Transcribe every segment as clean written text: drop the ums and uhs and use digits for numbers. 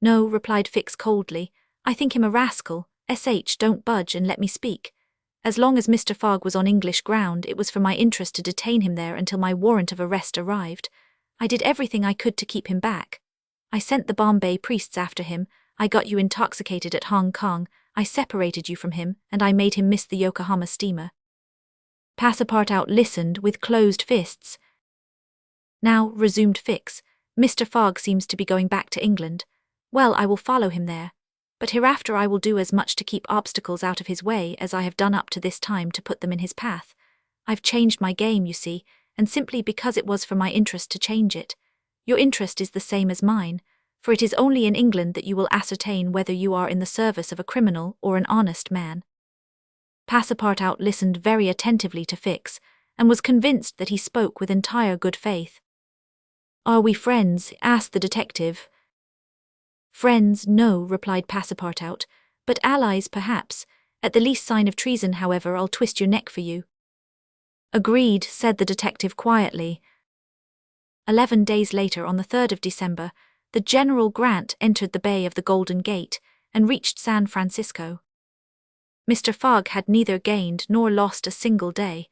No, replied Fix coldly. I think him a rascal. Don't budge and let me speak. As long as Mr. Fogg was on English ground, it was for my interest to detain him there until my warrant of arrest arrived. I did everything I could to keep him back. I sent the Bombay priests after him, I got you intoxicated at Hong Kong, I separated you from him, and I made him miss the Yokohama steamer. Passepartout listened with closed fists. Now, resumed Fix, Mr. Fogg seems to be going back to England. Well, I will follow him there. But hereafter I will do as much to keep obstacles out of his way as I have done up to this time to put them in his path. I've changed my game, you see, and simply because it was for my interest to change it. Your interest is the same as mine, for it is only in England that you will ascertain whether you are in the service of a criminal or an honest man. Passepartout listened very attentively to Fix, and was convinced that he spoke with entire good faith. Are we friends? Asked the detective. Friends, no, replied Passepartout, but allies perhaps. At the least sign of treason, however, I'll twist your neck for you. Agreed, said the detective quietly. 11 days later, on the 3rd of December, the General Grant entered the Bay of the Golden Gate and reached San Francisco. Mr. Fogg had neither gained nor lost a single day.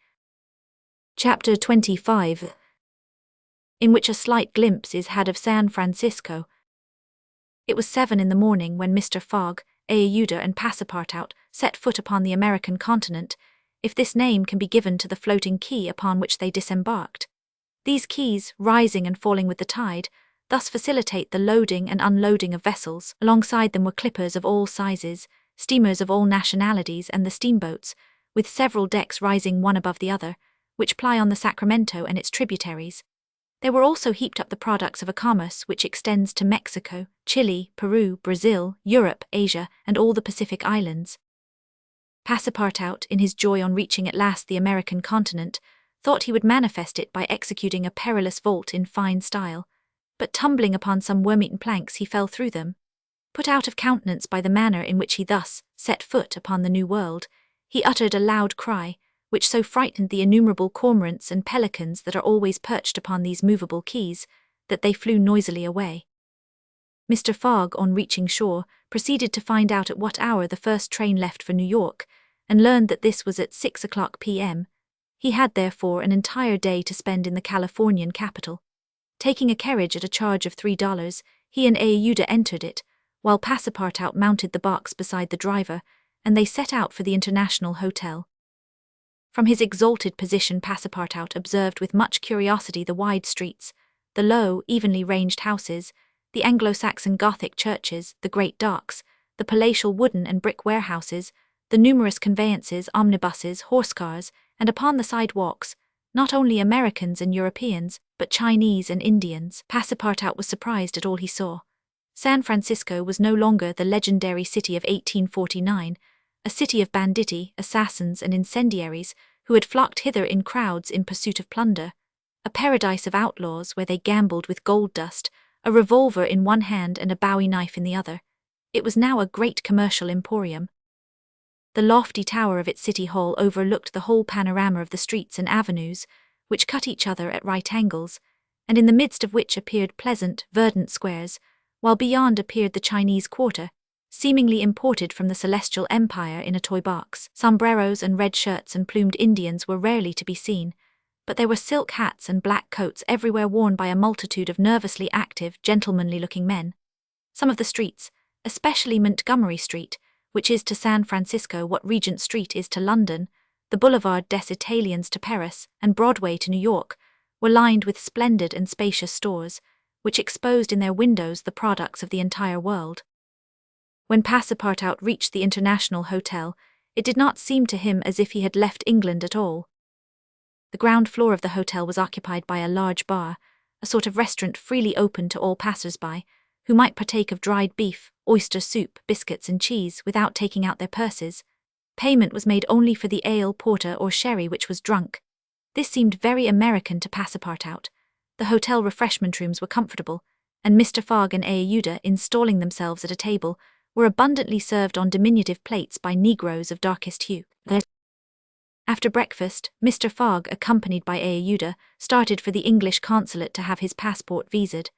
Chapter 25, in which a slight glimpse is had of San Francisco. It was 7 in the morning when Mr. Fogg, Aouda and Passepartout set foot upon the American continent, if this name can be given to the floating quay upon which they disembarked. These quays, rising and falling with the tide, thus facilitate the loading and unloading of vessels. Alongside them were clippers of all sizes, steamers of all nationalities, and the steamboats, with several decks rising one above the other, which ply on the Sacramento and its tributaries. There were also heaped up the products of a commerce which extends to Mexico, Chile, Peru, Brazil, Europe, Asia, and all the Pacific Islands. Passepartout, in his joy on reaching at last the American continent, thought he would manifest it by executing a perilous vault in fine style, but tumbling upon some worm-eaten planks he fell through them. Put out of countenance by the manner in which he thus set foot upon the new world, he uttered a loud cry, which so frightened the innumerable cormorants and pelicans that are always perched upon these movable quays, that they flew noisily away. Mr. Fogg, on reaching shore, proceeded to find out at what hour the first train left for New York, and learned that this was at 6 o'clock p.m. He had therefore an entire day to spend in the Californian capital. Taking a carriage at a charge of $3, he and Aouda entered it, while Passepartout mounted the box beside the driver, and they set out for the International Hotel. From his exalted position, Passepartout observed with much curiosity the wide streets, the low, evenly ranged houses, the Anglo-Saxon Gothic churches, the great docks, the palatial wooden and brick warehouses, the numerous conveyances, omnibuses, horse-cars, and upon the sidewalks, not only Americans and Europeans, but Chinese and Indians. Passepartout was surprised at all he saw. San Francisco was no longer the legendary city of 1849, a city of banditti, assassins, and incendiaries who had flocked hither in crowds in pursuit of plunder, a paradise of outlaws where they gambled with gold dust, a revolver in one hand and a bowie knife in the other. It was now a great commercial emporium. The lofty tower of its city hall overlooked the whole panorama of the streets and avenues, which cut each other at right angles, and in the midst of which appeared pleasant, verdant squares, while beyond appeared the Chinese quarter, seemingly imported from the Celestial Empire in a toy box. Sombreros and red shirts and plumed Indians were rarely to be seen, but there were silk hats and black coats everywhere worn by a multitude of nervously active, gentlemanly-looking men. Some of the streets, especially Montgomery Street, which is to San Francisco what Regent Street is to London, the Boulevard des Italiens to Paris, and Broadway to New York, were lined with splendid and spacious stores, which exposed in their windows the products of the entire world. When Passepartout reached the International Hotel, it did not seem to him as if he had left England at all. The ground floor of the hotel was occupied by a large bar, a sort of restaurant freely open to all passers-by, who might partake of dried beef, oyster soup, biscuits and cheese without taking out their purses. Payment was made only for the ale, porter or sherry which was drunk. This seemed very American to Passepartout. The hotel refreshment rooms were comfortable, and Mr. Fogg and Aouda, installing themselves at a table, were abundantly served on diminutive plates by negroes of darkest hue. After breakfast, Mr. Fogg, accompanied by Aouda, started for the English consulate to have his passport visaed.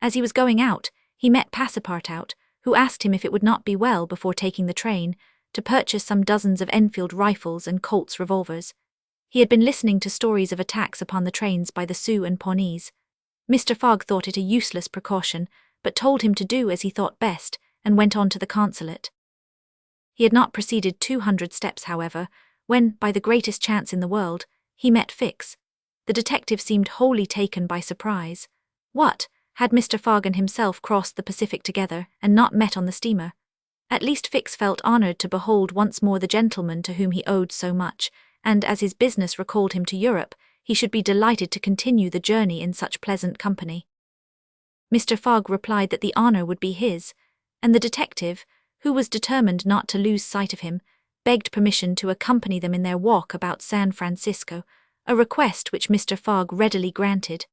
As he was going out, He met Passepartout, who asked him if it would not be well, before taking the train, to purchase some dozens of Enfield rifles and Colt's revolvers. He had been listening to stories of attacks upon the trains by the Sioux and Pawnees. Mr. Fogg thought it a useless precaution, but told him to do as he thought best, and went on to the consulate. He had not proceeded 200 steps, however, when, by the greatest chance in the world, he met Fix. The detective seemed wholly taken by surprise. What, had Mr. Fogg and himself crossed the Pacific together, and not met on the steamer? At least Fix felt honoured to behold once more the gentleman to whom he owed so much, and as his business recalled him to Europe, he should be delighted to continue the journey in such pleasant company. Mr. Fogg replied that the honour would be his, and the detective, who was determined not to lose sight of him, begged permission to accompany them in their walk about San Francisco, a request which Mr. Fogg readily granted.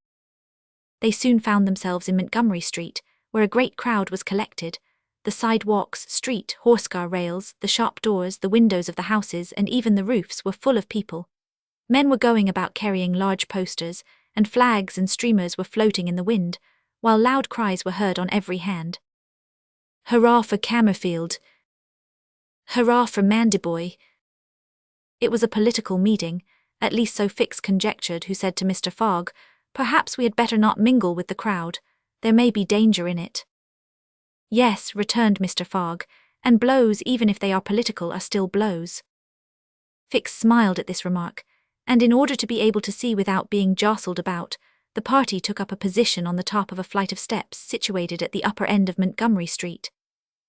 They soon found themselves in Montgomery Street, where a great crowd was collected. The sidewalks, street, horse-car rails, the shop doors, the windows of the houses, and even the roofs were full of people. Men were going about carrying large posters, and flags and streamers were floating in the wind, while loud cries were heard on every hand. "Hurrah for Camerfield! Hurrah for Mandiboy!" It was a political meeting, at least so Fix conjectured, who said to Mr. Fogg, "Perhaps we had better not mingle with the crowd. There may be danger in it." "Yes," returned Mr. Fogg, "and blows, even if they are political, are still blows." Fix smiled at this remark, and in order to be able to see without being jostled about, the party took up a position on the top of a flight of steps situated at the upper end of Montgomery Street.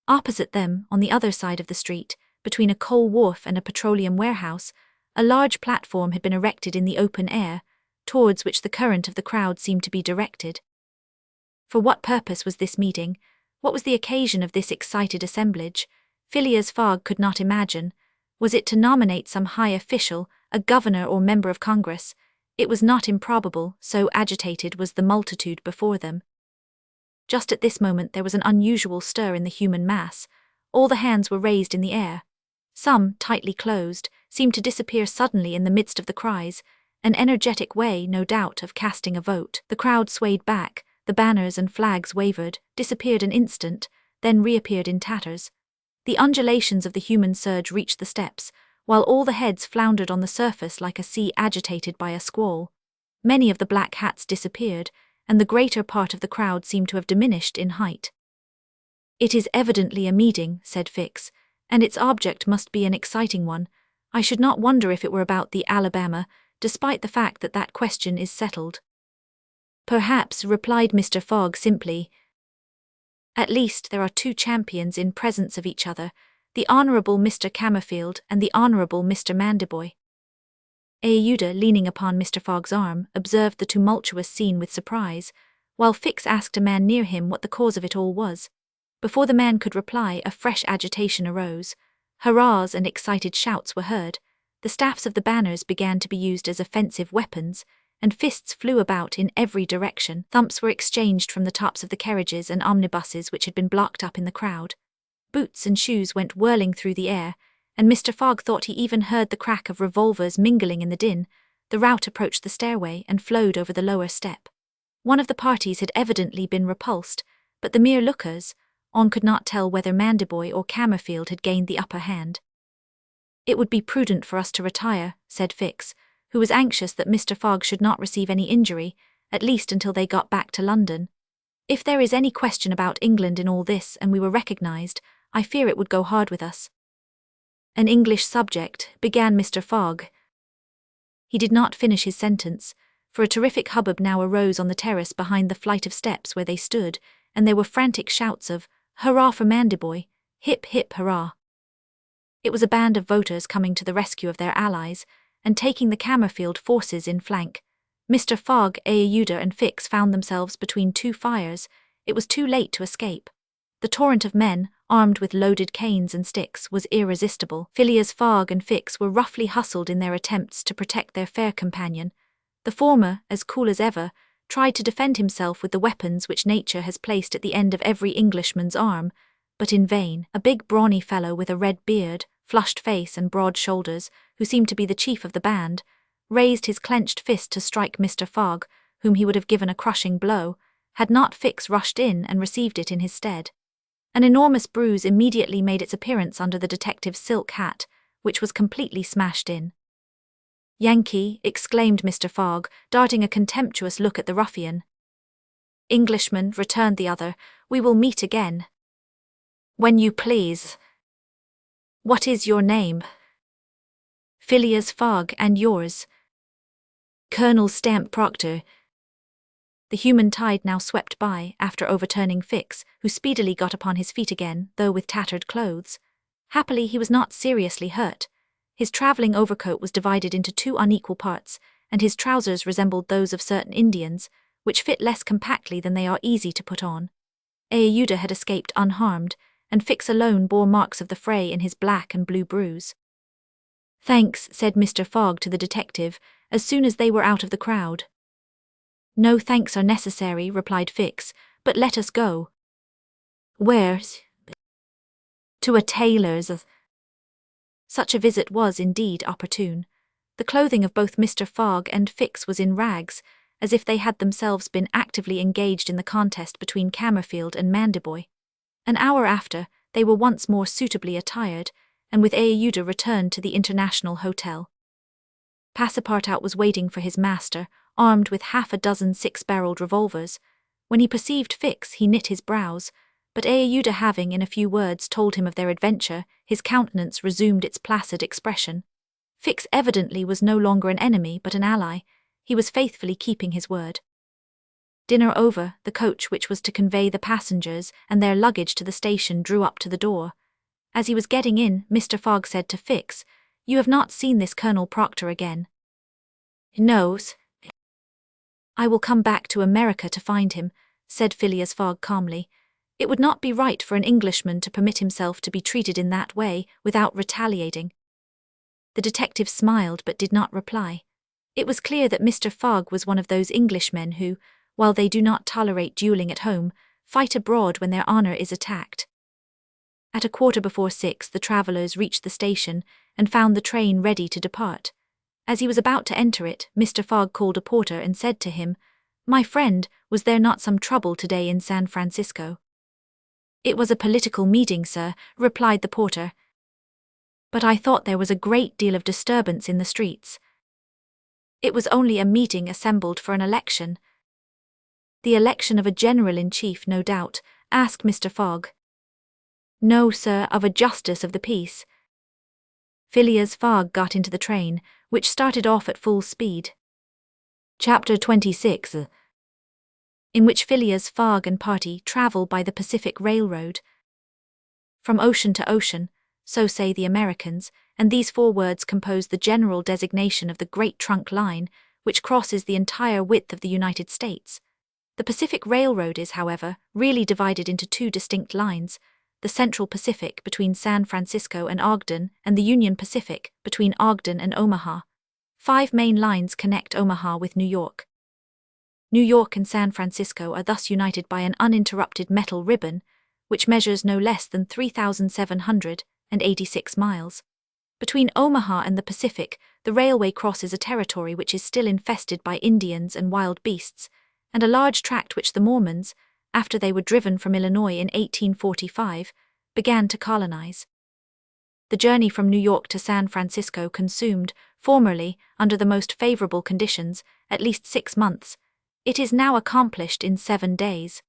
Opposite them, on the other side of the street, between a coal wharf and a petroleum warehouse, a large platform had been erected in the open air, towards which the current of the crowd seemed to be directed. For what purpose was this meeting? What was the occasion of this excited assemblage? Phileas Fogg could not imagine. Was it to nominate some high official, a governor or member of Congress? It was not improbable, so agitated was the multitude before them. Just at this moment there was an unusual stir in the human mass. All the hands were raised in the air. Some, tightly closed, seemed to disappear suddenly in the midst of the cries, an energetic way, no doubt, of casting a vote. The crowd swayed back, the banners and flags wavered, disappeared an instant, then reappeared in tatters. The undulations of the human surge reached the steps, while all the heads floundered on the surface like a sea agitated by a squall. Many of the black hats disappeared, and the greater part of the crowd seemed to have diminished in height. "It is evidently a meeting," said Fix, "and its object must be an exciting one. I should not wonder if it were about the Alabama, despite the fact that that question is settled." "Perhaps," replied Mr. Fogg simply. "At least there are two champions in presence of each other, the Honourable Mr. Camerfield and the Honourable Mr. Mandiboy." Aouda, leaning upon Mr. Fogg's arm, observed the tumultuous scene with surprise, while Fix asked a man near him what the cause of it all was. Before the man could reply, a fresh agitation arose. Hurrahs and excited shouts were heard. The staffs of the banners began to be used as offensive weapons, and fists flew about in every direction. Thumps were exchanged from the tops of the carriages and omnibuses which had been blocked up in the crowd. Boots and shoes went whirling through the air, and Mr. Fogg thought he even heard the crack of revolvers mingling in the din. The rout approached the stairway and flowed over the lower step. One of the parties had evidently been repulsed, but the mere lookers on could not tell whether Mandiboy or Camerfield had gained the upper hand. "It would be prudent for us to retire," said Fix, who was anxious that Mr. Fogg should not receive any injury, at least until they got back to London. "If there is any question about England in all this and we were recognised, I fear it would go hard with us." "An English subject," began Mr. Fogg. He did not finish his sentence, for a terrific hubbub now arose on the terrace behind the flight of steps where they stood, and there were frantic shouts of "Hurrah for Mandiboy! Hip, hip, hurrah!" It was a band of voters coming to the rescue of their allies, and taking the Camerfield forces in flank. Mr. Fogg, Aouda and Fix found themselves between two fires. It was too late to escape. The torrent of men, armed with loaded canes and sticks, was irresistible. Phileas Fogg and Fix were roughly hustled in their attempts to protect their fair companion. The former, as cool as ever, tried to defend himself with the weapons which nature has placed at the end of every Englishman's arm, but in vain. A big brawny fellow with a red beard, flushed face and broad shoulders, who seemed to be the chief of the band, raised his clenched fist to strike Mr. Fogg, whom he would have given a crushing blow, had not Fix rushed in and received it in his stead. An enormous bruise immediately made its appearance under the detective's silk hat, which was completely smashed in. "Yankee," exclaimed Mr. Fogg, darting a contemptuous look at the ruffian. "Englishman," returned the other, "we will meet again." "When you please." "What is your name?" "Phileas Fogg, and yours?" "Colonel Stamp Proctor." The human tide now swept by, after overturning Fix, who speedily got upon his feet again, though with tattered clothes. Happily he was not seriously hurt. His travelling overcoat was divided into two unequal parts, and his trousers resembled those of certain Indians, which fit less compactly than they are easy to put on. Aouda had escaped unharmed, and Fix alone bore marks of the fray in his black and blue bruise. "Thanks," said Mr. Fogg to the detective, as soon as they were out of the crowd. "No thanks are necessary," replied Fix, "but let us go." "Where's?" "To a tailor's." Such a visit was indeed opportune. The clothing of both Mr. Fogg and Fix was in rags, as if they had themselves been actively engaged in the contest between Camerfield and Mandiboy. An hour after, they were once more suitably attired, and with Aouda returned to the International Hotel. Passepartout was waiting for his master, armed with half a dozen 6-barreled revolvers. When he perceived Fix, he knit his brows, but Aouda having in a few words told him of their adventure, his countenance resumed its placid expression. Fix evidently was no longer an enemy but an ally. He was faithfully keeping his word. Dinner over, the coach which was to convey the passengers and their luggage to the station drew up to the door. As he was getting in, Mr. Fogg said to Fix, "You have not seen this Colonel Proctor again?" "No. I will come back to America to find him," said Phileas Fogg calmly. "It would not be right for an Englishman to permit himself to be treated in that way without retaliating." The detective smiled but did not reply. It was clear that Mr. Fogg was one of those Englishmen who, while they do not tolerate duelling at home, fight abroad when their honour is attacked. At 6:15 the travellers reached the station and found the train ready to depart. As he was about to enter it, Mr. Fogg called a porter and said to him, "My friend, was there not some trouble today in San Francisco?" "It was a political meeting, sir," replied the porter. "But I thought there was a great deal of disturbance in the streets." "It was only a meeting assembled for an election." "The election of a general-in-chief, no doubt?" asked Mr. Fogg. "No, sir, of a justice of the peace." Phileas Fogg got into the train, which started off at full speed. Chapter 26, in which Phileas Fogg and party travel by the Pacific Railroad. From ocean to ocean, so say the Americans, and these 4 words compose the general designation of the Great Trunk Line, which crosses the entire width of the United States. The Pacific Railroad is, however, really divided into 2 distinct lines: the Central Pacific between San Francisco and Ogden, and the Union Pacific between Ogden and Omaha. 5 main lines connect Omaha with New York. New York and San Francisco are thus united by an uninterrupted metal ribbon, which measures no less than 3,786 miles. Between Omaha and the Pacific, the railway crosses a territory which is still infested by Indians and wild beasts, and a large tract which the Mormons, after they were driven from Illinois in 1845, began to colonize. The journey from New York to San Francisco consumed, formerly, under the most favorable conditions, at least 6 months. It is now accomplished in 7 days.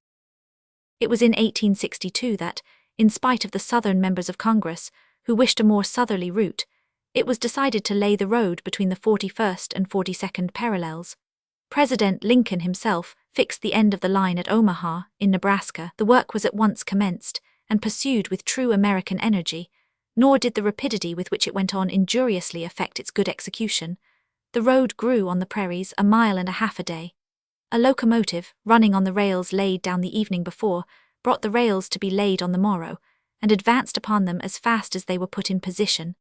It was in 1862 that, in spite of the Southern members of Congress, who wished a more southerly route, it was decided to lay the road between the 41st and 42nd parallels. President Lincoln himself fixed the end of the line at Omaha, in Nebraska. The work was at once commenced, and pursued with true American energy, nor did the rapidity with which it went on injuriously affect its good execution. The road grew on the prairies 1.5 miles a day. A locomotive, running on the rails laid down the evening before, brought the rails to be laid on the morrow, and advanced upon them as fast as they were put in position.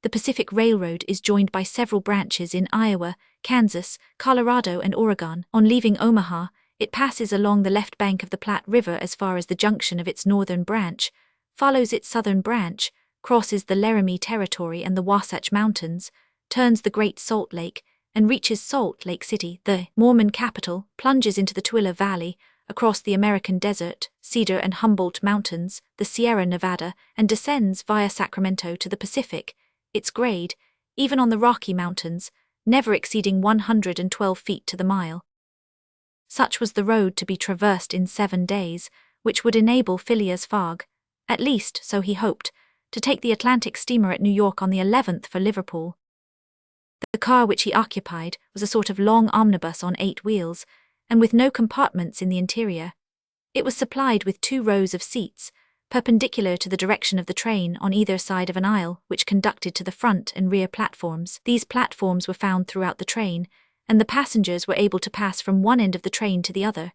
The Pacific Railroad is joined by several branches in Iowa, Kansas, Colorado, and Oregon. On leaving Omaha, it passes along the left bank of the Platte River as far as the junction of its northern branch, follows its southern branch, crosses the Laramie Territory and the Wasatch Mountains, turns the Great Salt Lake, and reaches Salt Lake City, the Mormon capital, plunges into the Tooele Valley, across the American desert, Cedar and Humboldt Mountains, the Sierra Nevada, and descends via Sacramento to the Pacific, its grade, even on the Rocky Mountains, never exceeding 112 feet to the mile. Such was the road to be traversed in 7 days, which would enable Phileas Fogg, at least so he hoped, to take the Atlantic steamer at New York on the 11th for Liverpool. The car which he occupied was a sort of long omnibus on 8 wheels, and with no compartments in the interior. It was supplied with 2 rows of seats, perpendicular to the direction of the train on either side of an aisle which conducted to the front and rear platforms. These platforms were found throughout the train, and the passengers were able to pass from one end of the train to the other.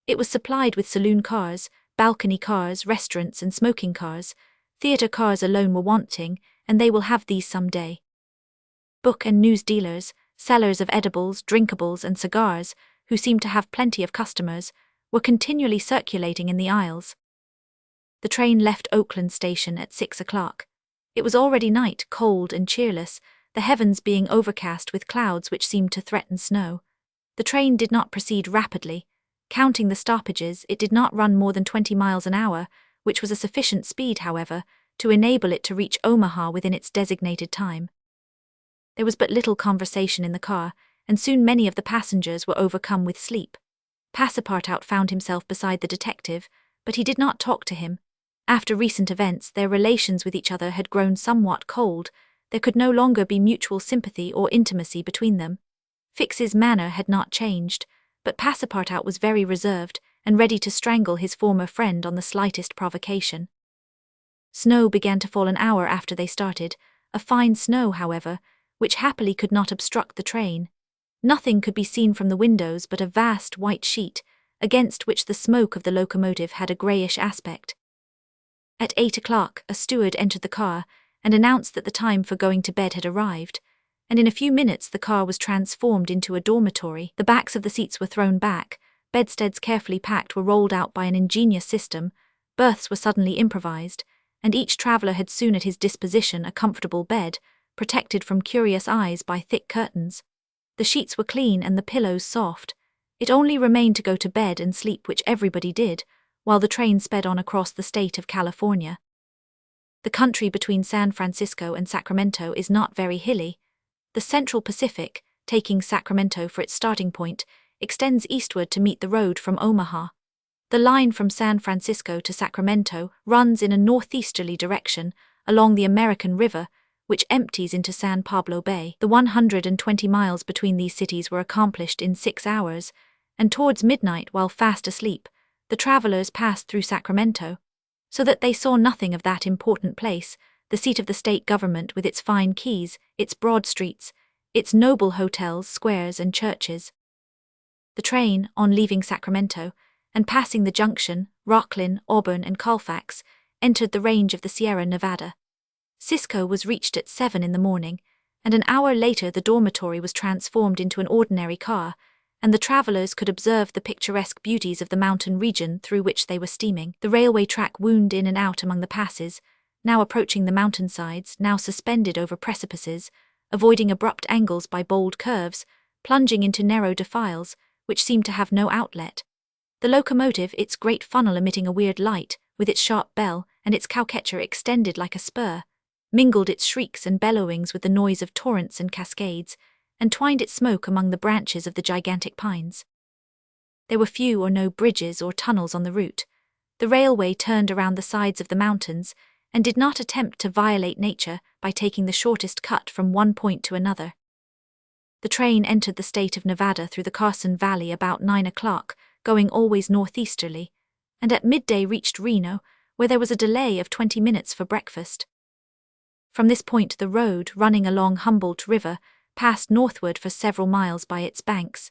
It was supplied with saloon cars, balcony cars, restaurants and smoking cars. Theatre cars alone were wanting, and they will have these some day. Book and news dealers, sellers of edibles, drinkables and cigars, who seemed to have plenty of customers, were continually circulating in the aisles. The train left Oakland Station at 6 o'clock. It was already night, cold and cheerless, the heavens being overcast with clouds which seemed to threaten snow. The train did not proceed rapidly. Counting the stoppages, it did not run more than 20 miles an hour, which was a sufficient speed, however, to enable it to reach Omaha within its designated time. There was but little conversation in the car, and soon many of the passengers were overcome with sleep. Passepartout found himself beside the detective, but he did not talk to him. After recent events, their relations with each other had grown somewhat cold. There could no longer be mutual sympathy or intimacy between them. Fix's manner had not changed, but Passepartout was very reserved and ready to strangle his former friend on the slightest provocation. Snow began to fall an hour after they started, a fine snow, however, which happily could not obstruct the train. Nothing could be seen from the windows but a vast white sheet, against which the smoke of the locomotive had a greyish aspect. At 8 o'clock, a steward entered the car and announced that the time for going to bed had arrived, and in a few minutes the car was transformed into a dormitory. The backs of the seats were thrown back, bedsteads carefully packed were rolled out by an ingenious system, berths were suddenly improvised, and each traveller had soon at his disposition a comfortable bed, protected from curious eyes by thick curtains. The sheets were clean and the pillows soft. It only remained to go to bed and sleep, which everybody did, while the train sped on across the state of California. The country between San Francisco and Sacramento is not very hilly. The Central Pacific, taking Sacramento for its starting point, extends eastward to meet the road from Omaha. The line from San Francisco to Sacramento runs in a northeasterly direction along the American River, which empties into San Pablo Bay. The 120 miles between these cities were accomplished in 6 hours, and towards midnight, while fast asleep, the travelers passed through Sacramento, so that they saw nothing of that important place, the seat of the state government with its fine quays, its broad streets, its noble hotels, squares and churches. The train, on leaving Sacramento, and passing the junction, Rocklin, Auburn and Colfax, entered the range of the Sierra Nevada. Cisco was reached at 7 in the morning, and an hour later the dormitory was transformed into an ordinary car, and the travellers could observe the picturesque beauties of the mountain region through which they were steaming. The railway track wound in and out among the passes, now approaching the mountainsides, now suspended over precipices, avoiding abrupt angles by bold curves, plunging into narrow defiles, which seemed to have no outlet. The locomotive, its great funnel emitting a weird light, with its sharp bell, and its cowcatcher extended like a spur, mingled its shrieks and bellowings with the noise of torrents and cascades, and twined its smoke among the branches of the gigantic pines. There were few or no bridges or tunnels on the route. The railway turned around the sides of the mountains, and did not attempt to violate nature by taking the shortest cut from one point to another. The train entered the state of Nevada through the Carson Valley about 9 o'clock, going always northeasterly, and at midday reached Reno, where there was a delay of 20 minutes for breakfast. From this point the road, running along Humboldt River, passed northward for several miles by its banks.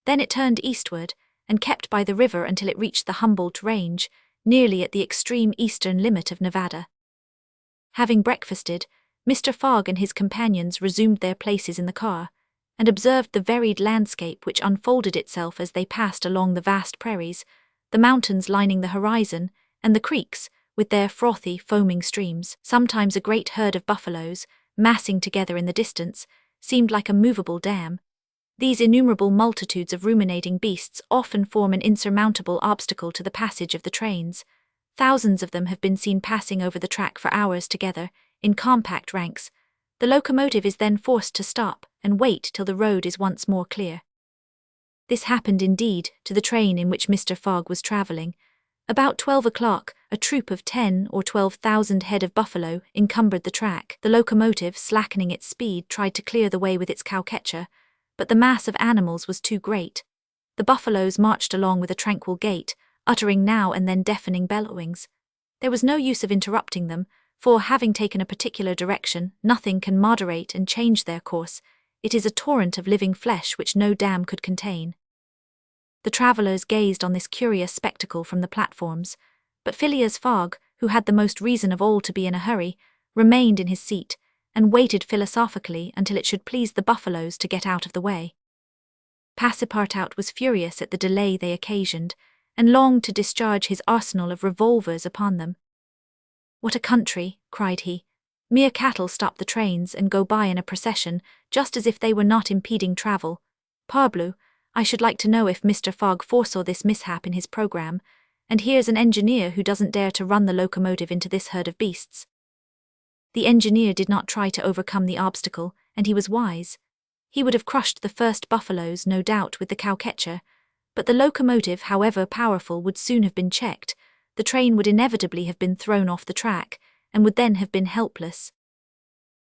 Then it turned eastward, and kept by the river until it reached the Humboldt Range, nearly at the extreme eastern limit of Nevada. Having breakfasted, Mr. Fogg and his companions resumed their places in the car, and observed the varied landscape which unfolded itself as they passed along the vast prairies, the mountains lining the horizon, and the creeks, with their frothy, foaming streams. Sometimes a great herd of buffaloes, massing together in the distance, seemed like a movable dam. These innumerable multitudes of ruminating beasts often form an insurmountable obstacle to the passage of the trains. Thousands of them have been seen passing over the track for hours together, in compact ranks. The locomotive is then forced to stop and wait till the road is once more clear. This happened indeed to the train in which Mr. Fogg was travelling. About 12 o'clock, a troop of 10 or 12,000 head of buffalo encumbered the track. The locomotive, slackening its speed, tried to clear the way with its cowcatcher, but the mass of animals was too great. The buffaloes marched along with a tranquil gait, uttering now and then deafening bellowings. There was no use of interrupting them, for, having taken a particular direction, nothing can moderate and change their course. It is a torrent of living flesh which no dam could contain. The travellers gazed on this curious spectacle from the platforms, but Phileas Fogg, who had the most reason of all to be in a hurry, remained in his seat, and waited philosophically until it should please the buffaloes to get out of the way. Passepartout was furious at the delay they occasioned, and longed to discharge his arsenal of revolvers upon them. "What a country!" cried he. "Mere cattle stop the trains and go by in a procession, just as if they were not impeding travel. Parbleu, I should like to know if Mr. Fogg foresaw this mishap in his programme, and here's an engineer who doesn't dare to run the locomotive into this herd of beasts." The engineer did not try to overcome the obstacle, and he was wise. He would have crushed the first buffaloes, no doubt, with the cowcatcher, but the locomotive, however powerful, would soon have been checked. The train would inevitably have been thrown off the track, and would then have been helpless.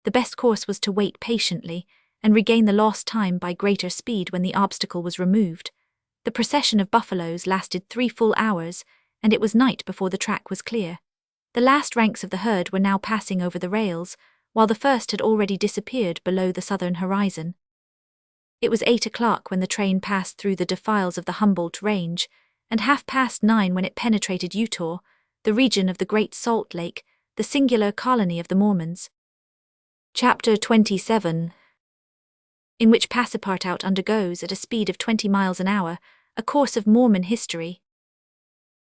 The best course was to wait patiently, and regain the lost time by greater speed when the obstacle was removed. The procession of buffaloes lasted 3 full hours, and it was night before the track was clear. The last ranks of the herd were now passing over the rails, while the first had already disappeared below the southern horizon. It was 8 o'clock when the train passed through the defiles of the Humboldt Range, and 9:30 when it penetrated Utah, the region of the Great Salt Lake, the singular colony of the Mormons. Chapter 27, in which Passepartout undergoes, at a speed of 20 miles an hour, a course of Mormon history.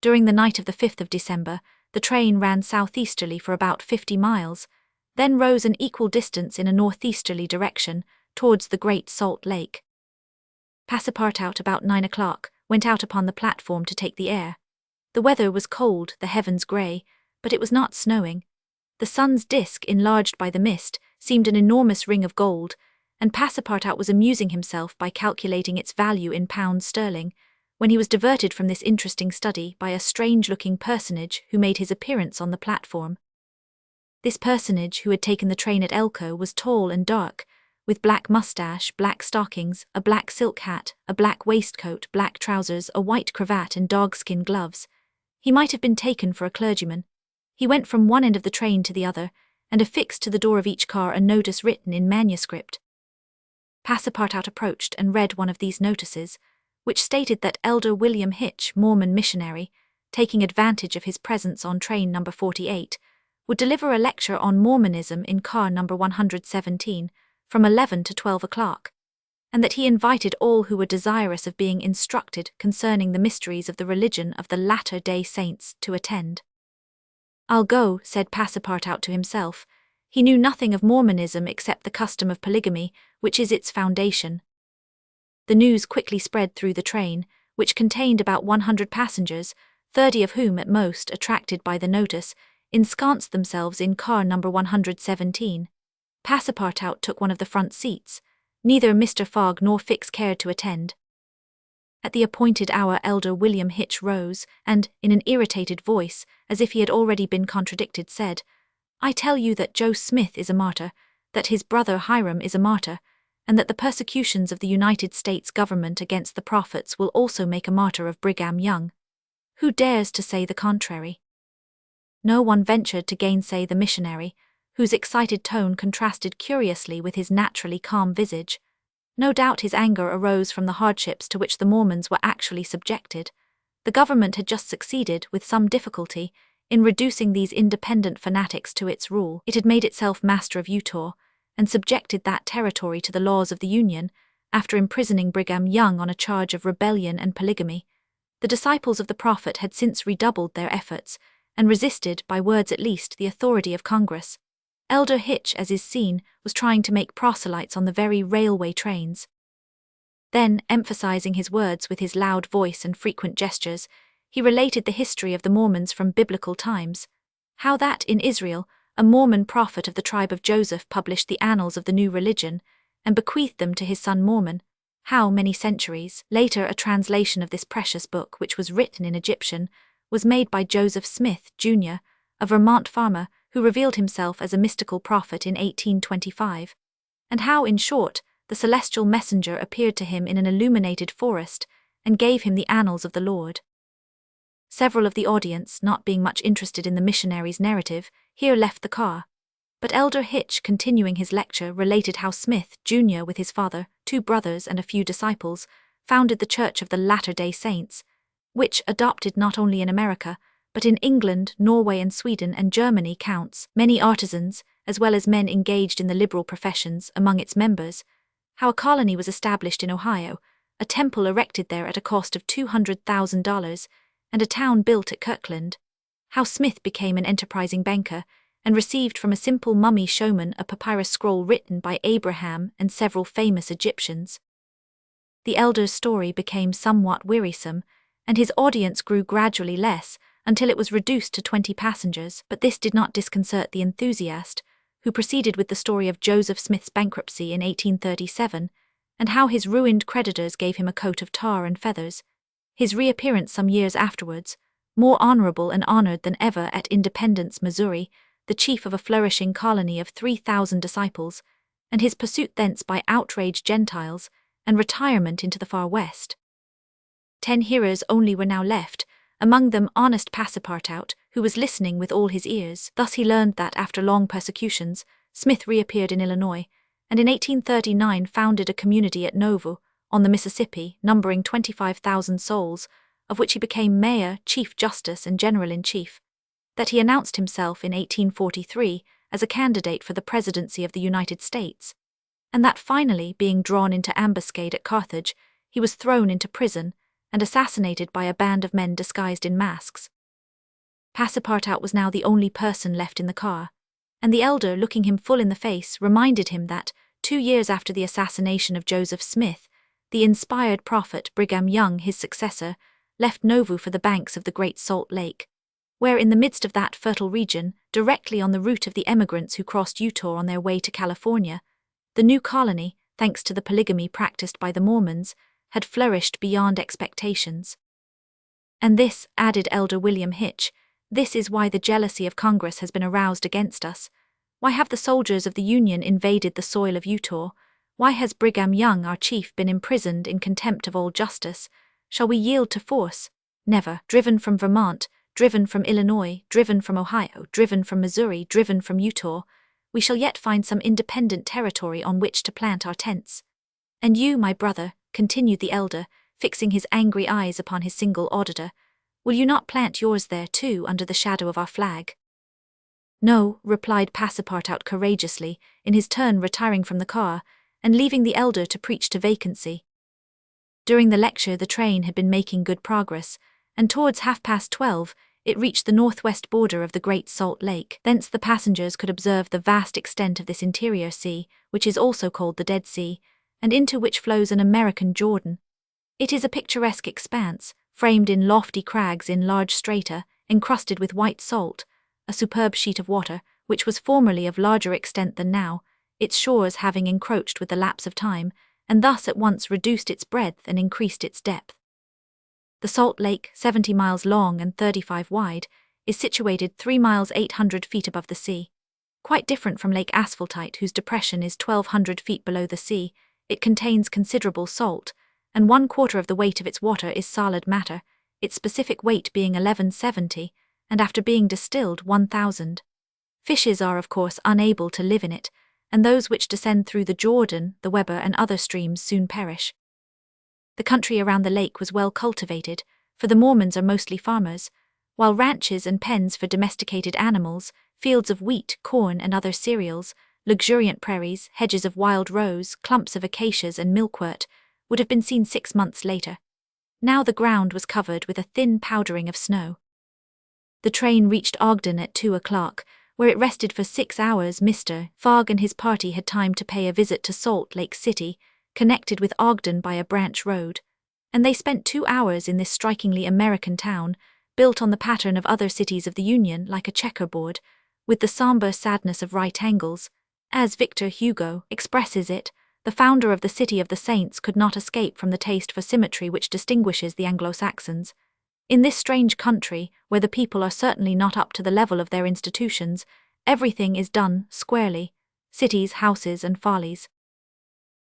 During the night of the 5th of December, the train ran southeasterly for about 50 miles, then rose an equal distance in a northeasterly direction, towards the Great Salt Lake. Passepartout, about 9 o'clock, went out upon the platform to take the air. The weather was cold, the heavens grey, but it was not snowing. The sun's disk, enlarged by the mist, seemed an enormous ring of gold, and Passepartout was amusing himself by calculating its value in pounds sterling, when he was diverted from this interesting study by a strange-looking personage who made his appearance on the platform. This personage, who had taken the train at Elko, was tall and dark, with black moustache, black stockings, a black silk hat, a black waistcoat, black trousers, a white cravat and dogskin gloves. He might have been taken for a clergyman. He went from one end of the train to the other, and affixed to the door of each car a notice written in manuscript. Passepartout approached and read one of these notices, which stated that Elder William Hitch, Mormon missionary, taking advantage of his presence on train number 48, would deliver a lecture on Mormonism in car number 117, from 11 to 12 o'clock, and that he invited all who were desirous of being instructed concerning the mysteries of the religion of the Latter-day Saints to attend. "I'll go," said Passepartout to himself. He knew nothing of Mormonism except the custom of polygamy, which is its foundation. The news quickly spread through the train, which contained about 100 passengers, 30 of whom, at most, attracted by the notice, ensconced themselves in car number 117. Passepartout took one of the front seats. Neither Mr. Fogg nor Fix cared to attend. At the appointed hour, Elder William Hitch rose, and, in an irritated voice, as if he had already been contradicted, said, "I tell you that Joe Smith is a martyr, that his brother Hiram is a martyr, and that the persecutions of the United States government against the prophets will also make a martyr of Brigham Young. Who dares to say the contrary?" No one ventured to gainsay the missionary, whose excited tone contrasted curiously with his naturally calm visage. No doubt his anger arose from the hardships to which the Mormons were actually subjected. The government had just succeeded, with some difficulty, in reducing these independent fanatics to its rule. It had made itself master of Utah, and subjected that territory to the laws of the Union, after imprisoning Brigham Young on a charge of rebellion and polygamy. The disciples of the prophet had since redoubled their efforts, and resisted, by words at least, the authority of Congress. Elder Hitch, as is seen, was trying to make proselytes on the very railway trains. Then, emphasizing his words with his loud voice and frequent gestures, he related the history of the Mormons from biblical times. How that, in Israel, a Mormon prophet of the tribe of Joseph published the annals of the new religion, and bequeathed them to his son Mormon. How, many centuries later, a translation of this precious book, which was written in Egyptian, was made by Joseph Smith, Jr., a Vermont farmer who revealed himself as a mystical prophet in 1825. And how, in short, the celestial messenger appeared to him in an illuminated forest and gave him the annals of the Lord. Several of the audience, not being much interested in the missionary's narrative, here left the car. But Elder Hitch, continuing his lecture, related how Smith, Jr., with his father, 2 brothers and a few disciples, founded the Church of the Latter-day Saints, which, adopted not only in America, but in England, Norway and Sweden and Germany, counts many artisans, as well as men engaged in the liberal professions, among its members. How a colony was established in Ohio, a temple erected there at a cost of $200,000, and a town built at Kirkland. How Smith became an enterprising banker, and received from a simple mummy showman a papyrus scroll written by Abraham and several famous Egyptians. The elder's story became somewhat wearisome, and his audience grew gradually less, until it was reduced to 20 passengers, but this did not disconcert the enthusiast, who proceeded with the story of Joseph Smith's bankruptcy in 1837, and how his ruined creditors gave him a coat of tar and feathers. His reappearance some years afterwards, more honorable and honored than ever at Independence, Missouri, the chief of a flourishing colony of 3,000 disciples, and his pursuit thence by outraged Gentiles, and retirement into the far west. 10 hearers only were now left, among them honest Passepartout, who was listening with all his ears. Thus he learned that, after long persecutions, Smith reappeared in Illinois, and in 1839 founded a community at Nauvoo, on the Mississippi, numbering 25,000 souls, of which he became mayor, chief justice, and general-in-chief. That he announced himself in 1843 as a candidate for the presidency of the United States, and that finally, being drawn into ambuscade at Carthage, he was thrown into prison and assassinated by a band of men disguised in masks. Passepartout was now the only person left in the car, and the elder, looking him full in the face, reminded him that, 2 years after the assassination of Joseph Smith, the inspired prophet Brigham Young, his successor, left Nauvoo for the banks of the Great Salt Lake, where in the midst of that fertile region, directly on the route of the emigrants who crossed Utah on their way to California, the new colony, thanks to the polygamy practiced by the Mormons, had flourished beyond expectations. And this, added Elder William Hitch, this is why the jealousy of Congress has been aroused against us. Why have the soldiers of the Union invaded the soil of Utah? Why has Brigham Young, our chief, been imprisoned in contempt of all justice? Shall we yield to force? Never. Driven from Vermont, driven from Illinois, driven from Ohio, driven from Missouri, driven from Utah, we shall yet find some independent territory on which to plant our tents. And you, my brother, continued the elder, fixing his angry eyes upon his single auditor, will you not plant yours there too, under the shadow of our flag? No, replied Passepartout courageously, in his turn retiring from the car, and leaving the elder to preach to vacancy. During the lecture the train had been making good progress, and towards 12:30 it reached the northwest border of the Great Salt Lake. Thence the passengers could observe the vast extent of this interior sea, which is also called the Dead Sea, and into which flows an American Jordan. It is a picturesque expanse, framed in lofty crags in large strata, encrusted with white salt, a superb sheet of water, which was formerly of larger extent than now, its shores having encroached with the lapse of time, and thus at once reduced its breadth and increased its depth. The Salt Lake, 70 miles long and 35 wide, is situated 3 miles 800 feet above the sea. Quite different from Lake Asphaltite, whose depression is 1,200 feet below the sea, it contains considerable salt, and 1/4 of the weight of its water is solid matter, its specific weight being 1170, and after being distilled 1,000. Fishes are of course unable to live in it, and those which descend through the Jordan, the Weber and other streams soon perish. The country around the lake was well cultivated, for the Mormons are mostly farmers, while ranches and pens for domesticated animals, fields of wheat, corn and other cereals, luxuriant prairies, hedges of wild rose, clumps of acacias and milkwort, would have been seen 6 months later. Now the ground was covered with a thin powdering of snow. The train reached Ogden at 2 o'clock, where it rested for 6 hours. Mr. Fogg and his party had time to pay a visit to Salt Lake City, connected with Ogden by a branch road, and they spent 2 hours in this strikingly American town, built on the pattern of other cities of the Union like a checkerboard, with the somber sadness of right angles. As Victor Hugo expresses it, the founder of the City of the Saints could not escape from the taste for symmetry which distinguishes the Anglo-Saxons. In this strange country, where the people are certainly not up to the level of their institutions, everything is done squarely: cities, houses, and follies.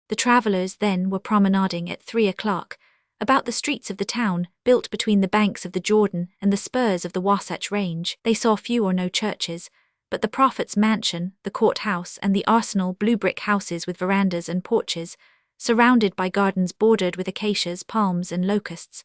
The travellers then were promenading at 3 o'clock, about the streets of the town, built between the banks of the Jordan and the spurs of the Wasatch Range. They saw few or no churches, but the prophet's mansion, the courthouse, and the arsenal blue-brick houses with verandas and porches, surrounded by gardens bordered with acacias, palms, and locusts.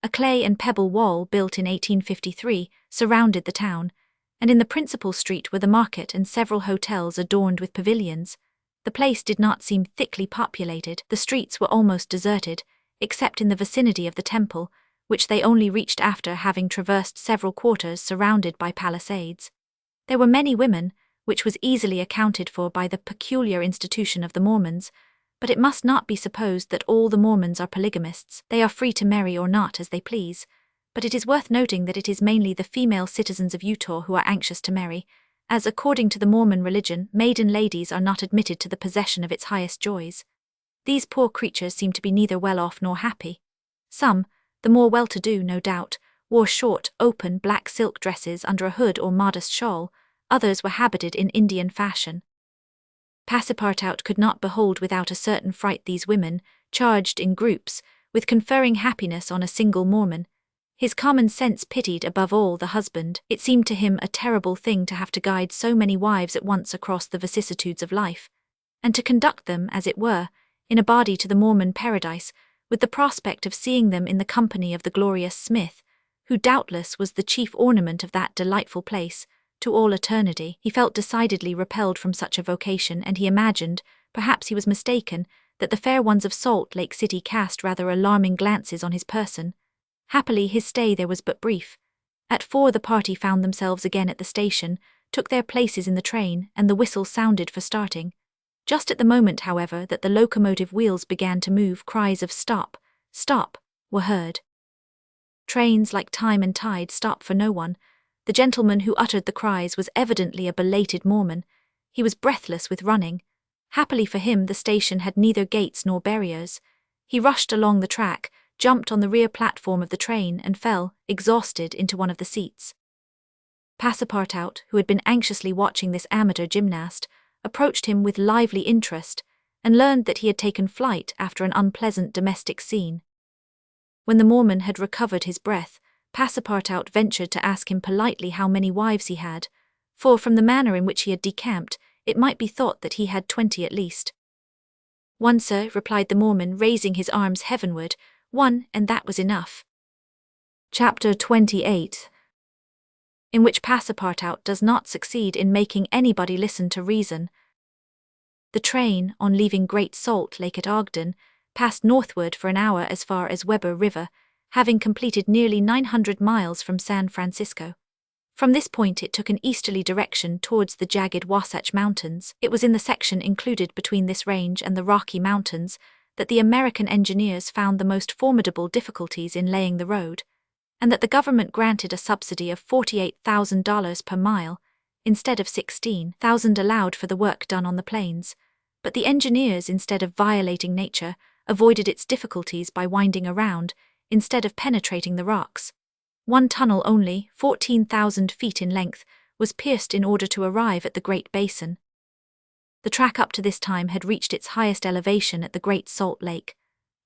A clay and pebble wall built in 1853 surrounded the town, and in the principal street were the market and several hotels adorned with pavilions. The place did not seem thickly populated. The streets were almost deserted, except in the vicinity of the temple, which they only reached after having traversed several quarters surrounded by palisades. There were many women, which was easily accounted for by the peculiar institution of the Mormons, but it must not be supposed that all the Mormons are polygamists. They are free to marry or not as they please, but it is worth noting that it is mainly the female citizens of Utah who are anxious to marry, as according to the Mormon religion, maiden ladies are not admitted to the possession of its highest joys. These poor creatures seem to be neither well off nor happy. Some, the more well-to-do no doubt, wore short, open black silk dresses under a hood or modest shawl. Others were habited in Indian fashion. Passepartout could not behold without a certain fright these women, charged in groups, with conferring happiness on a single Mormon. His common sense pitied above all the husband. It seemed to him a terrible thing to have to guide so many wives at once across the vicissitudes of life, and to conduct them, as it were, in a body to the Mormon paradise, with the prospect of seeing them in the company of the glorious Smith, who doubtless was the chief ornament of that delightful place, to all eternity. He felt decidedly repelled from such a vocation, and he imagined, perhaps he was mistaken, that the fair ones of Salt Lake City cast rather alarming glances on his person. Happily his stay there was but brief. At 4 the party found themselves again at the station, took their places in the train, and the whistle sounded for starting. Just at the moment, however, that the locomotive wheels began to move, cries of "Stop! Stop!" were heard. Trains, like time and tide, stop for no one. The gentleman who uttered the cries was evidently a belated Mormon. He was breathless with running. Happily for him, the station had neither gates nor barriers. He rushed along the track, jumped on the rear platform of the train, and fell, exhausted, into one of the seats. Passepartout, who had been anxiously watching this amateur gymnast, approached him with lively interest, and learned that he had taken flight after an unpleasant domestic scene. When the Mormon had recovered his breath, Passepartout ventured to ask him politely how many wives he had, for from the manner in which he had decamped, it might be thought that he had 20 at least. "One, sir," replied the Mormon, raising his arms heavenward, "one, and that was enough." Chapter 28, in which Passepartout does not succeed in making anybody listen to reason. The train, on leaving Great Salt Lake at Ogden, passed northward for an hour as far as Weber River, having completed nearly 900 miles from San Francisco. From this point it took an easterly direction towards the jagged Wasatch Mountains. It was in the section included between this range and the Rocky Mountains that the American engineers found the most formidable difficulties in laying the road, and that the government granted a subsidy of $48,000 per mile, instead of $16,000 allowed for the work done on the plains. But the engineers, instead of violating nature, avoided its difficulties by winding around, instead of penetrating the rocks. One tunnel only, 14,000 feet in length, was pierced in order to arrive at the Great Basin. The track up to this time had reached its highest elevation at the Great Salt Lake.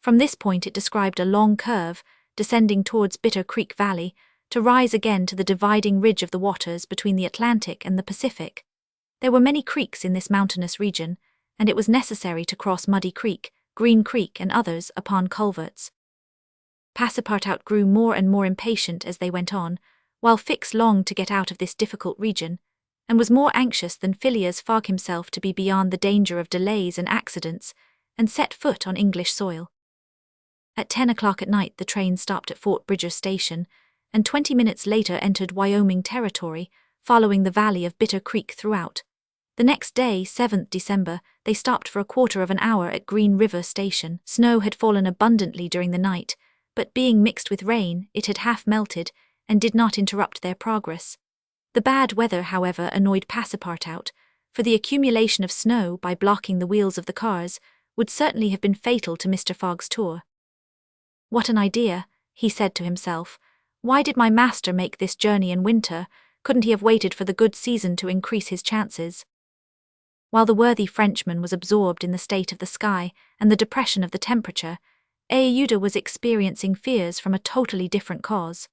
From this point it described a long curve, descending towards Bitter Creek Valley, to rise again to the dividing ridge of the waters between the Atlantic and the Pacific. There were many creeks in this mountainous region, and it was necessary to cross Muddy Creek, Green Creek, and others upon culverts. Passepartout grew more and more impatient as they went on, while Fix longed to get out of this difficult region, and was more anxious than Phileas Fogg himself to be beyond the danger of delays and accidents, and set foot on English soil. At 10 o'clock at night the train stopped at Fort Bridger Station, and 20 minutes later entered Wyoming territory, following the valley of Bitter Creek throughout. The next day, 7th December, they stopped for a quarter of an hour at Green River Station. Snow had fallen abundantly during the night, but being mixed with rain, it had half melted and did not interrupt their progress. The bad weather, however, annoyed Passepartout, for the accumulation of snow by blocking the wheels of the cars would certainly have been fatal to Mr. Fogg's tour. "What an idea," he said to himself. "Why did my master make this journey in winter? Couldn't he have waited for the good season to increase his chances?" While the worthy Frenchman was absorbed in the state of the sky and the depression of the temperature, Aeuda was experiencing fears from a totally different cause.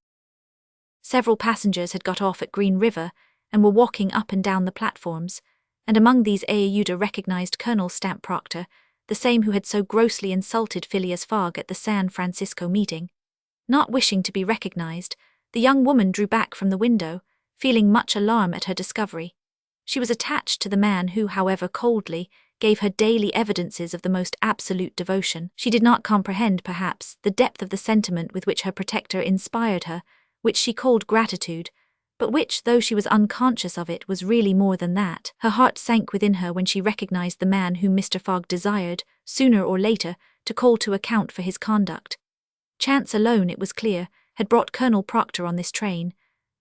Several passengers had got off at Green River and were walking up and down the platforms, and among these Aeuda recognized Colonel Stamp Proctor, the same who had so grossly insulted Phileas Fogg at the San Francisco meeting. Not wishing to be recognized, the young woman drew back from the window, feeling much alarm at her discovery. She was attached to the man who, however coldly, gave her daily evidences of the most absolute devotion. She did not comprehend, perhaps, the depth of the sentiment with which her protector inspired her, which she called gratitude, but which, though she was unconscious of it, was really more than that. Her heart sank within her when she recognized the man whom Mr. Fogg desired, sooner or later, to call to account for his conduct. Chance alone, it was clear, had brought Colonel Proctor on this train,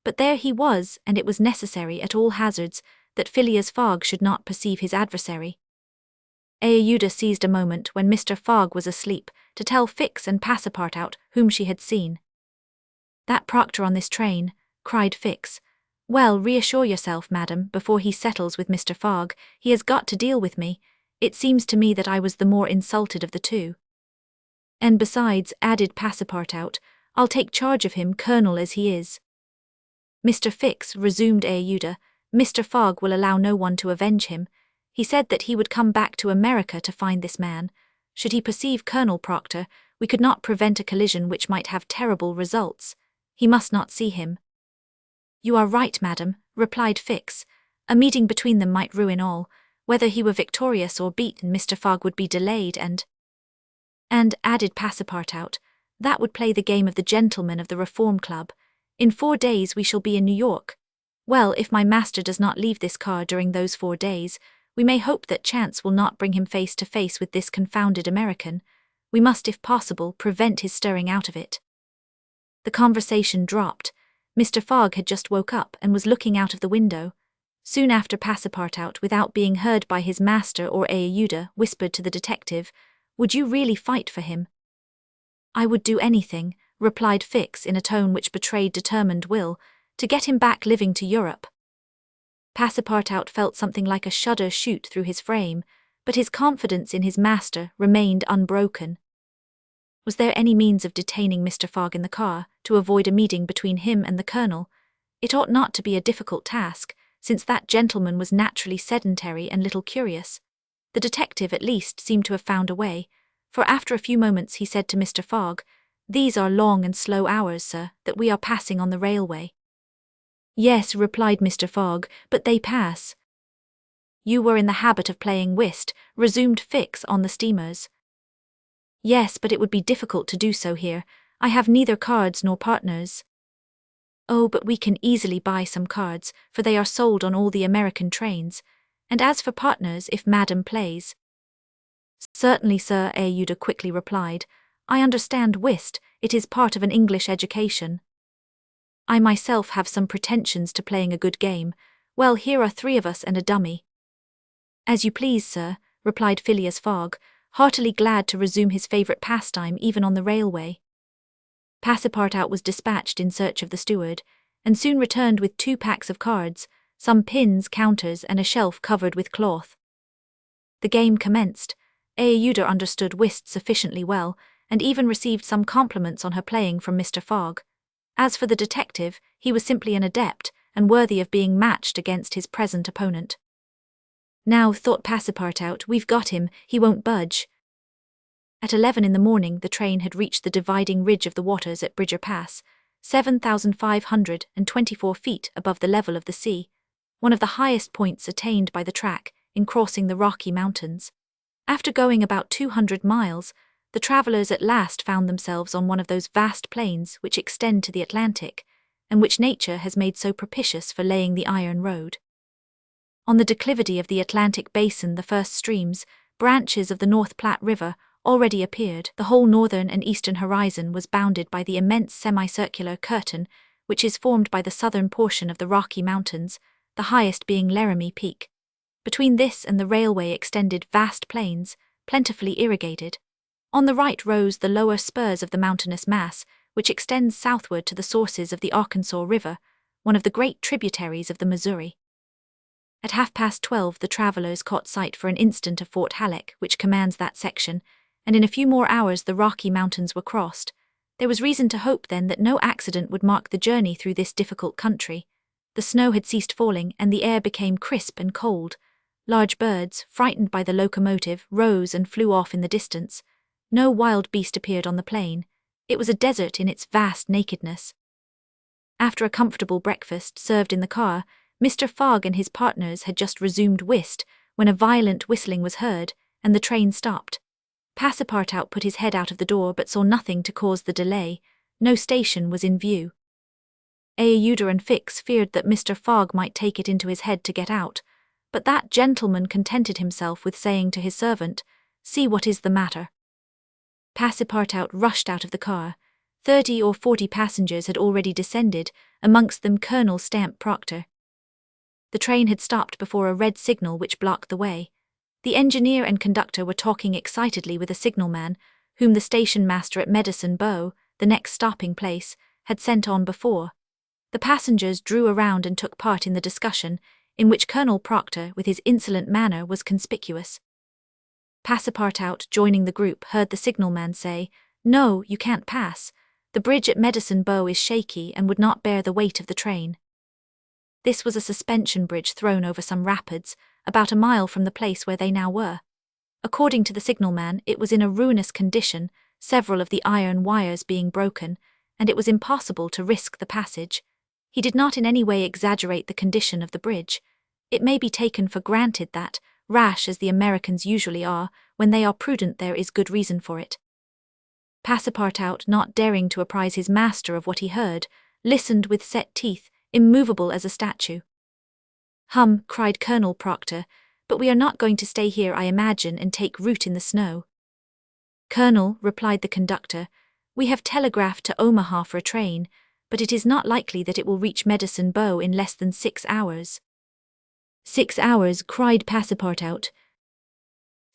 but there he was, and it was necessary, at all hazards, that Phileas Fogg should not perceive his adversary. Aeuda seized a moment when Mr. Fogg was asleep to tell Fix and Passepartout whom she had seen. "That Proctor on this train," cried Fix. "Well, reassure yourself, madam, before he settles with Mr. Fogg. He has got to deal with me. It seems to me that I was the more insulted of the two." "And besides," added Passepartout, "I'll take charge of him, colonel as he is." "Mr. Fix," resumed Aeuda, "Mr. Fogg will allow no one to avenge him. He said that he would come back to America to find this man. Should he perceive Colonel Proctor, we could not prevent a collision which might have terrible results. He must not see him." "You are right, madam," replied Fix. "A meeting between them might ruin all. Whether he were victorious or beaten, Mr. Fogg would be delayed and, added Passepartout, that would play the game of the gentlemen of the Reform Club. In 4 days we shall be in New York. Well, if my master does not leave this car during those 4 days, we may hope that chance will not bring him face to face with this confounded American. We must, if possible, prevent his stirring out of it." The conversation dropped. Mr. Fogg had just woke up and was looking out of the window. Soon after, Passepartout, without being heard by his master or Aeuda, whispered to the detective, "Would you really fight for him?" "I would do anything," replied Fix in a tone which betrayed determined will, "to get him back living to Europe." Passepartout felt something like a shudder shoot through his frame, but his confidence in his master remained unbroken. Was there any means of detaining Mr. Fogg in the car, to avoid a meeting between him and the colonel? It ought not to be a difficult task, since that gentleman was naturally sedentary and little curious. The detective, at least, seemed to have found a way, for after a few moments he said to Mr. Fogg, "These are long and slow hours, sir, that we are passing on the railway." "Yes," replied Mr. Fogg, "but they pass." "You were in the habit of playing whist," resumed Fix, "on the steamers." "Yes, but it would be difficult to do so here. I have neither cards nor partners." "Oh, but we can easily buy some cards, for they are sold on all the American trains. And as for partners, if madam plays—" "Certainly, sir," Aeuda quickly replied. "I understand whist, it is part of an English education. I myself have some pretensions to playing a good game. Well, here are 3 of us and a dummy." "As you please, sir," replied Phileas Fogg, heartily glad to resume his favourite pastime even on the railway. Passepartout was dispatched in search of the steward, and soon returned with 2 packs of cards, some pins, counters, and a shelf covered with cloth. The game commenced. Aeuda understood whist sufficiently well, and even received some compliments on her playing from Mr. Fogg. As for the detective, he was simply an adept, and worthy of being matched against his present opponent. "Now," thought Passepartout, "we've got him, he won't budge." At 11 in the morning the train had reached the dividing ridge of the waters at Bridger Pass, 7,524 feet above the level of the sea, one of the highest points attained by the track in crossing the Rocky Mountains. After going about 200 miles, the travellers at last found themselves on one of those vast plains which extend to the Atlantic, and which nature has made so propitious for laying the iron road. On the declivity of the Atlantic basin, the first streams, branches of the North Platte River, already appeared. The whole northern and eastern horizon was bounded by the immense semicircular curtain, which is formed by the southern portion of the Rocky Mountains, the highest being Laramie Peak. Between this and the railway extended vast plains, plentifully irrigated. On the right rose the lower spurs of the mountainous mass, which extends southward to the sources of the Arkansas River, one of the great tributaries of the Missouri. At 12:30 the travelers caught sight for an instant of Fort Halleck, which commands that section, and in a few more hours the Rocky Mountains were crossed. There was reason to hope then that no accident would mark the journey through this difficult country. The snow had ceased falling, and the air became crisp and cold. Large birds, frightened by the locomotive, rose and flew off in the distance. No wild beast appeared on the plain. It was a desert in its vast nakedness. After a comfortable breakfast served in the car, Mr. Fogg and his partners had just resumed whist when a violent whistling was heard, and the train stopped. Passepartout put his head out of the door but saw nothing to cause the delay. No station was in view. Aouda and Fix feared that Mr. Fogg might take it into his head to get out, but that gentleman contented himself with saying to his servant, "See what is the matter." Passepartout rushed out of the car. 30 or 40 passengers had already descended, amongst them Colonel Stamp Proctor. The train had stopped before a red signal which blocked the way. The engineer and conductor were talking excitedly with a signalman, whom the station master at Medicine Bow, the next stopping place, had sent on before. The passengers drew around and took part in the discussion, in which Colonel Proctor, with his insolent manner, was conspicuous. Passepartout, joining the group, heard the signalman say, "No, you can't pass. The bridge at Medicine Bow is shaky and would not bear the weight of the train." This was a suspension bridge thrown over some rapids, about a mile from the place where they now were. According to the signalman, it was in a ruinous condition, several of the iron wires being broken, and it was impossible to risk the passage. He did not in any way exaggerate the condition of the bridge. It may be taken for granted that, rash as the Americans usually are, when they are prudent there is good reason for it. Passepartout, not daring to apprise his master of what he heard, listened with set teeth, immovable as a statue. "Hum," cried Colonel Proctor, "but we are not going to stay here, I imagine, and take root in the snow." "Colonel," replied the conductor, "we have telegraphed to Omaha for a train, but it is not likely that it will reach Medicine Bow in less than 6 hours. 6 hours, cried Passepartout.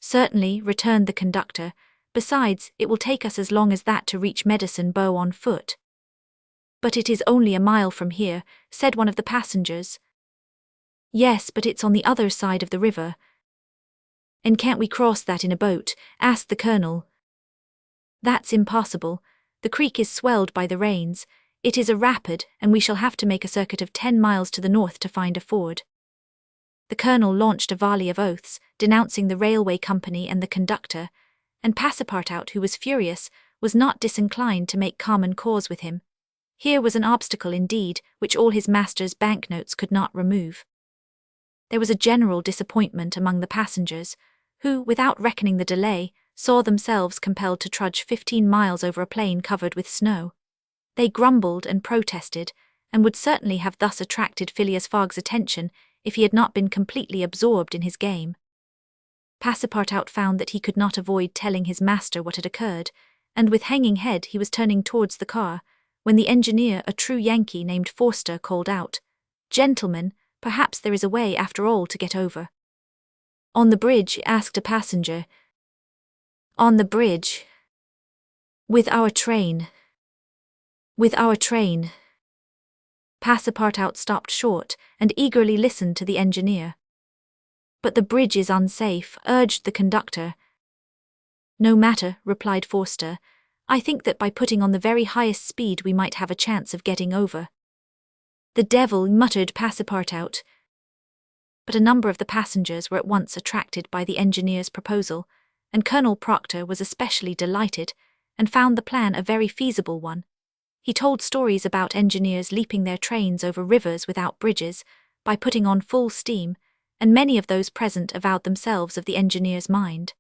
Certainly, returned the conductor. Besides, it will take us as long as that to reach Medicine Bow on foot. But it is only a mile from here, said one of the passengers. Yes, but it's on the other side of the river. And can't we cross that in a boat? Asked the colonel. That's impossible. The creek is swelled by the rains. It is a rapid, and we shall have to make a circuit of 10 miles to the north to find a ford. The colonel launched a volley of oaths, denouncing the railway company and the conductor, and Passepartout, who was furious, was not disinclined to make common cause with him. Here was an obstacle indeed, which all his master's banknotes could not remove. There was a general disappointment among the passengers, who, without reckoning the delay, saw themselves compelled to trudge 15 miles over a plain covered with snow. They grumbled and protested, and would certainly have thus attracted Phileas Fogg's attention if he had not been completely absorbed in his game. Passepartout found that he could not avoid telling his master what had occurred, and with hanging head he was turning towards the car, when the engineer, a true Yankee named Forster, called out, "Gentlemen, perhaps there is a way after all to get over." "On the bridge?" asked a passenger. "On the bridge. With our train. With our train." Passepartout stopped short and eagerly listened to the engineer. "But the bridge is unsafe," urged the conductor. "No matter," replied Forster. "I think that by putting on the very highest speed we might have a chance of getting over." "The devil," muttered Passepartout. But a number of the passengers were at once attracted by the engineer's proposal, and Colonel Proctor was especially delighted, and found the plan a very feasible one. He told stories about engineers leaping their trains over rivers without bridges, by putting on full steam, and many of those present avowed themselves of the engineer's mind.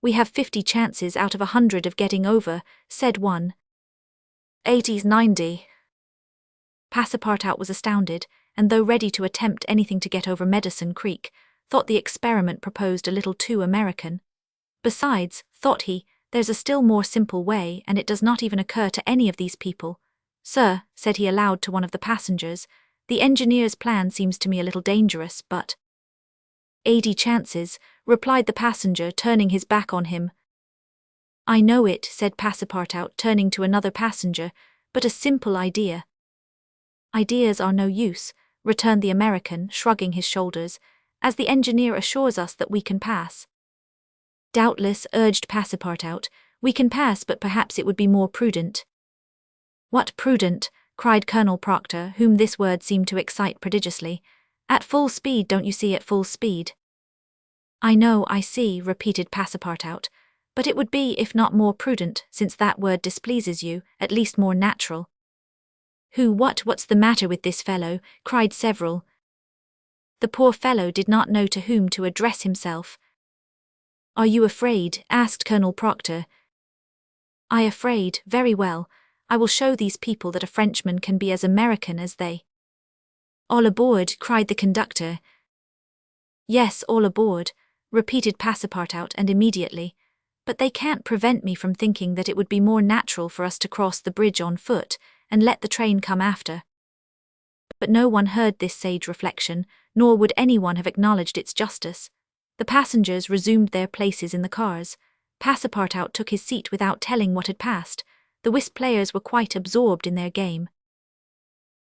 "We have 50 chances out of 100 of getting over," said one. "80's 90. Passepartout was astounded, and though ready to attempt anything to get over Medicine Creek, thought the experiment proposed a little too American. Besides, thought he, there's a still more simple way, and it does not even occur to any of these people. Sir, said he aloud to one of the passengers, the engineer's plan seems to me a little dangerous, but 80 chances, replied the passenger, turning his back on him. I know it, said Passepartout, turning to another passenger, but a simple idea. Ideas are no use, returned the American, shrugging his shoulders, as the engineer assures us that we can pass. Doubtless, urged Passepartout, we can pass, but perhaps it would be more prudent. What prudent? Cried Colonel Proctor, whom this word seemed to excite prodigiously. At full speed, don't you see, at full speed? I know, I see, repeated Passepartout, but it would be, if not more prudent, since that word displeases you, at least more natural. What's the matter with this fellow? Cried several. The poor fellow did not know to whom to address himself. Are you afraid? Asked Colonel Proctor. I afraid, very well. I will show these people that a Frenchman can be as American as they. All aboard, cried the conductor. Yes, all aboard, repeated Passepartout, and immediately. But they can't prevent me from thinking that it would be more natural for us to cross the bridge on foot, and let the train come after. But no one heard this sage reflection, nor would anyone have acknowledged its justice. The passengers resumed their places in the cars. Passepartout took his seat without telling what had passed. The whist players were quite absorbed in their game.